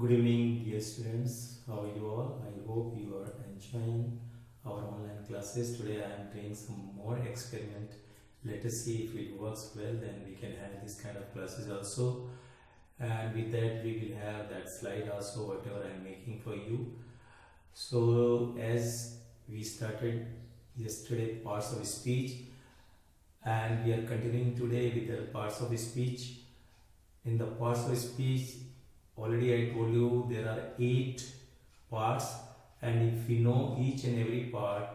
Good evening, dear students. How are you all? I hope you are enjoying our online classes. Today I am doing some more experiment. Let us see if it works well, then we can have this kind of classes also. And with that, we will have that slide also, whatever I am making for you. So, as we started yesterday parts of speech, and we are continuing today with the parts of speech. In the parts of speech, already I told you there are 8 parts, and if we know each and every part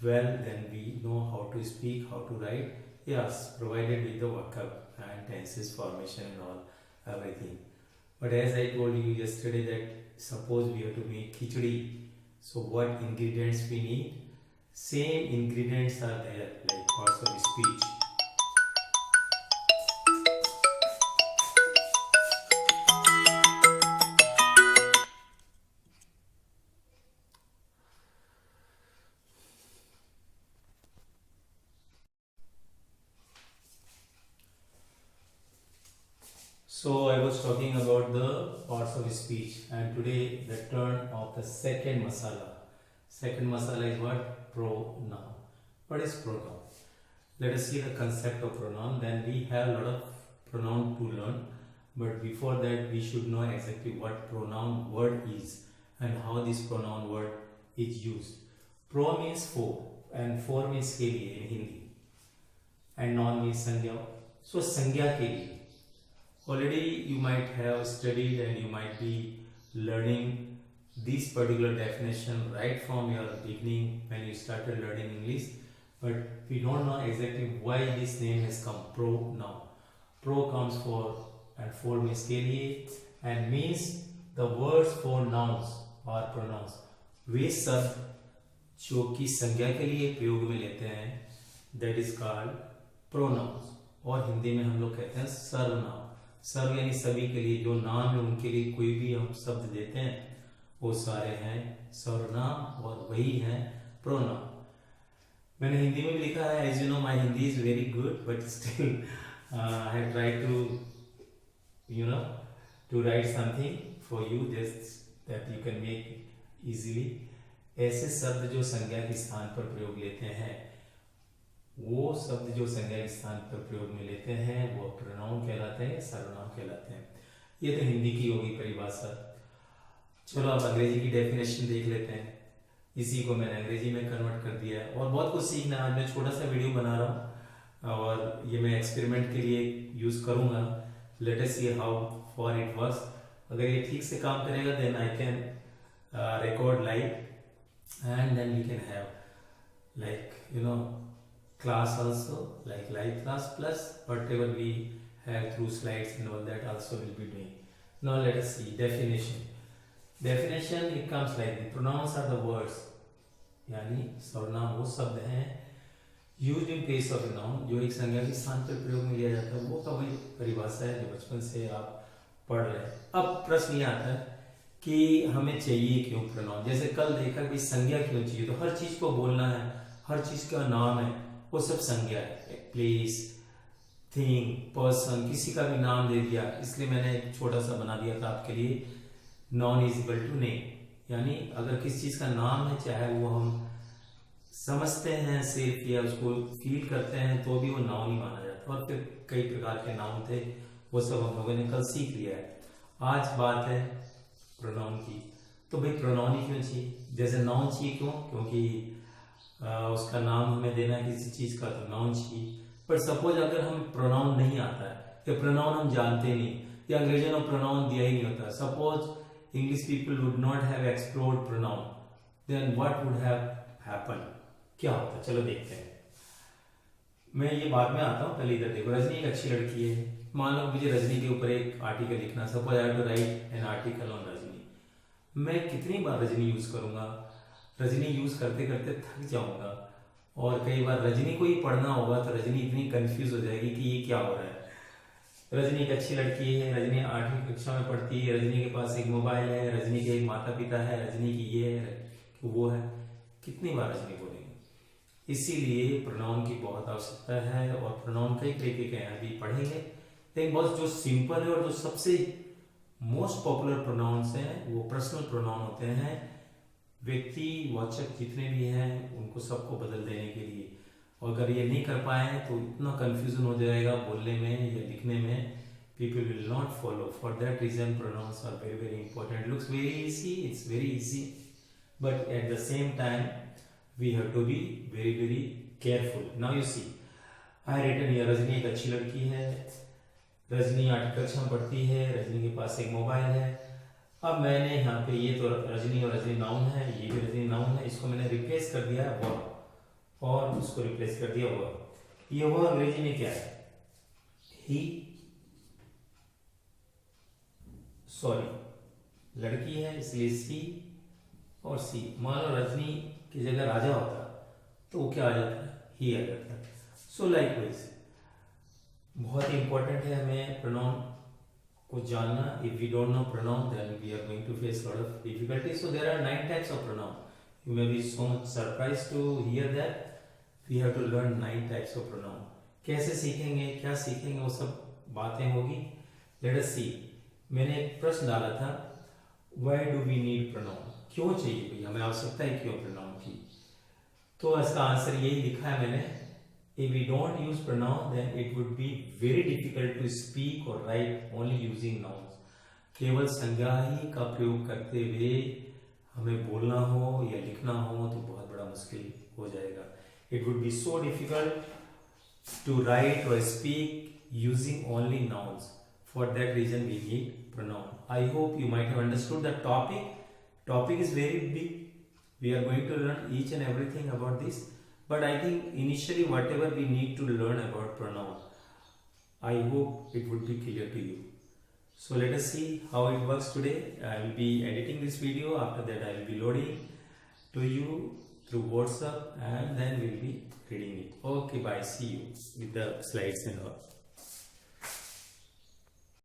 well, then we know how to speak, how to write. Yes, provided with the vocab and tenses, formation and all, everything. But as I told you yesterday that suppose we have to make khichdi, so what ingredients we need? Same ingredients are there like parts of speech. So I was talking about the parts of speech, and today the turn of the second masala. Second masala is what? Pronoun. What is pronoun? Let us see the concept of pronoun. Then we have a lot of pronoun to learn, but before that we should know exactly what pronoun word is and how this pronoun word is used. Pro means for, and for means के लिए in Hindi, and non means संज्ञा. So संज्ञा के लिए already you might have studied and you might be learning this particular definition right from your beginning when you started learning English, but we don't know exactly why this name has come. Pronoun. Pro comes for and for means के लिए, and means the words for nouns or pronouns, वे शब्द जो कि संज्ञा के लिए प्रयोग में लेते हैं, that is called pronouns, और हिंदी में हम लोग कहते हैं सर्वनाम. सर्व यानी सभी के लिए, जो नाम है उनके लिए कोई भी हम शब्द देते हैं वो सारे हैं सर्वनाम, और वही हैं प्रोनाउन. मैंने हिंदी में भी लिखा है. As you know my Hindi is very good, but still I have tried to write something for you just that you can make easily. ऐसे शब्द जो संज्ञा के स्थान पर प्रयोग लेते हैं, वो शब्द जो संज्ञा के स्थान पर प्रयोग में लेते हैं वो प्रोनाउन कहलाते हैं, सर्वनाम कहलाते हैं. ये तो हिंदी की होगी परिभाषा. चलो अब अंग्रेजी की डेफिनेशन देख लेते हैं. इसी को मैंने अंग्रेजी में कन्वर्ट कर दिया है और बहुत कुछ सीखना है. आज मैं छोटा सा वीडियो बना रहा हूँ और ये मैं एक्सपेरिमेंट के लिए यूज करूँगा. Let us see how for it works. अगर ये ठीक से काम करेगा then I can record live and then we can have like class also, like live class plus whatever we have through slides and all that also will be doing. Now let us see definition. Definition it comes like the pronouns are the words, यानी सर्वनाम वो शब्द हैं used in place of a noun, जो एक संज्ञा के स्थान पर प्रयोग में लिया जाता है. वो का वही परिभाषा है जो बचपन से आप पढ़ रहे हैं. अब प्रश्न ये आता है कि हमें चाहिए क्यों प्रोनाउन. जैसे कल देखा कि संज्ञा क्यों चाहिए, तो हर चीज को बोलना है, हर चीज का नाम है, वो सब संज्ञा है. प्लेस, थिंग, पर्सन, किसी का भी नाम दे दिया, इसलिए मैंने एक छोटा सा बना दिया था आपके लिए. Noun is equal to name, यानी अगर किसी चीज का नाम है, चाहे वो हम समझते हैं सिर्फ या उसको फील करते हैं, तो भी वो नाउन ही माना जाता है. और फिर कई प्रकार के नाउन थे, वो सब हम लोगों ने कल सीख लिया है. आज बात है प्रोनाउन की. तो भाई प्रोनाउन ही क्यों चाहिए. जैसे नाउन चाहिए क्यों, क्योंकि उसका नाम हमें देना है किसी चीज का, तो नाउन चाहिए. पर सपोज अगर हमें प्रोनाउन नहीं आता है या प्रोनाउन हम जानते नहीं, या अंग्रेजों ने प्रोनाउन दिया ही नहीं होता, suppose English people would not have explored pronoun, then what would have happen, क्या होता. चलो देखते हैं. मैं ये बाद में आता हूँ, पहले इधर देखो. रजनी एक अच्छी लड़की है. मान लो मुझे रजनी के ऊपर एक आर्टिकल लिखना, suppose I have to write an article on Rajni. मैं कितनी बार रजनी यूज करूंगा, रजनी यूज करते करते थक जाऊंगा, और कई बार रजनी को ही पढ़ना होगा तो रजनी इतनी कंफ्यूज हो जाएगी कि ये क्या हो रहा है. रजनी एक अच्छी लड़की है, रजनी 8वीं कक्षा में पढ़ती है, रजनी के पास एक मोबाइल है, रजनी के एक माता पिता है, रजनी की ये है वो है. कितनी बार रजनी बोलेंगे. इसीलिए प्रोनाउन की बहुत आवश्यकता है, और प्रोनाउन कई तरीके के हैं, अभी पढ़ेंगे. लेकिन बहुत जो सिंपल है और जो सबसे मोस्ट पॉपुलर प्रोनाउंस हैं वो पर्सनल प्रोनाउन होते हैं, व्यक्ति वाचक जितने भी हैं उनको सबको बदल देने के लिए। और अगर ये नहीं कर पाए तो इतना कंफ्यूजन हो जाएगा बोलने में या लिखने में, people will not follow. For that reason pronouns are very very important. It looks very easy, it's very easy, but at the same time we have to be very very careful. Now you see I written here Rajni एक अच्छी लड़की है, रजनी 8वीं कक्षा में पढ़ती है, रजनी के पास एक मोबाइल है। अब मैंने यहाँ पे ये तो रजनी और रजनी नाउन है, ये भी रजनी नाउन है, इसको मैंने रिप्लेस कर दिया वर्ब और उसको रिप्लेस कर दिया वर्ब। ये वर्ब अंग्रेजी में क्या है? ही, सॉरी लड़की है इसलिए सी और सी। मान लो रजनी की जगह राजा होता तो वो क्या आ जाता है? ही आ जाता है। सो लाइकवाइज बहुत ही इंपॉर्टेंट है हमें प्रोनाउन को जानना। If we don't know pronoun then we are going to face lot of difficulty. So there are 9 types of pronoun. You may be so much surprise to hear that we have to learn 9 types of pronoun. कैसे सीखेंगे, क्या सीखेंगे, वो सब बातें होगी। Let us see. मैंने एक प्रश्न डाला था, why do we need pronoun? क्यों चाहिए भाई, हमें आवश्यकता है क्यों प्रोनाउन की? तो इसका आंसर यही लिखा है मैंने, if we don't use pronoun then it would be very difficult to speak or write only using nouns. केवल संज्ञा ही का प्रयोग करते हुए हमें बोलना हो या लिखना हो तो बहुत बड़ा मुश्किल हो जाएगा। It would be so difficult to write or speak using only nouns. For that reason we need pronoun. I hope you might have understood the topic. Topic is very big. We are going to learn each and everything about this. But I think initially whatever we need to learn about pronoun, I hope it would be clear to you. So let us see how it works today. I will be editing this video. After that I will be loading to you through WhatsApp and then we'll be reading it. Okay, bye. See you with the slides and all.